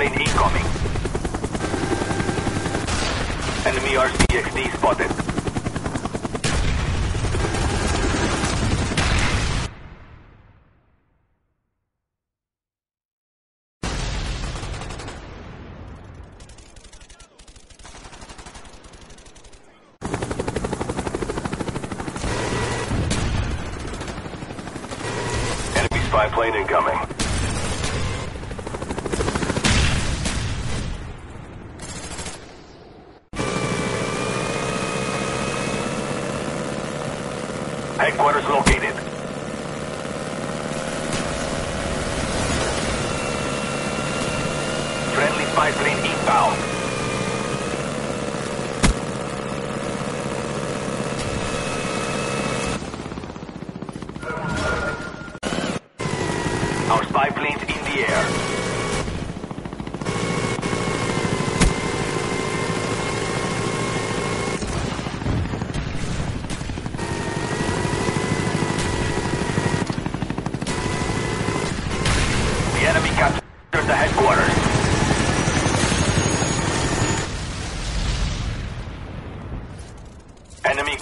plane incoming. Enemy RCXD spotted. Enemy spy plane incoming. Headquarters located. Friendly spy plane inbound. Our spy plane's in the air. The enemy captured the headquarters. Enemy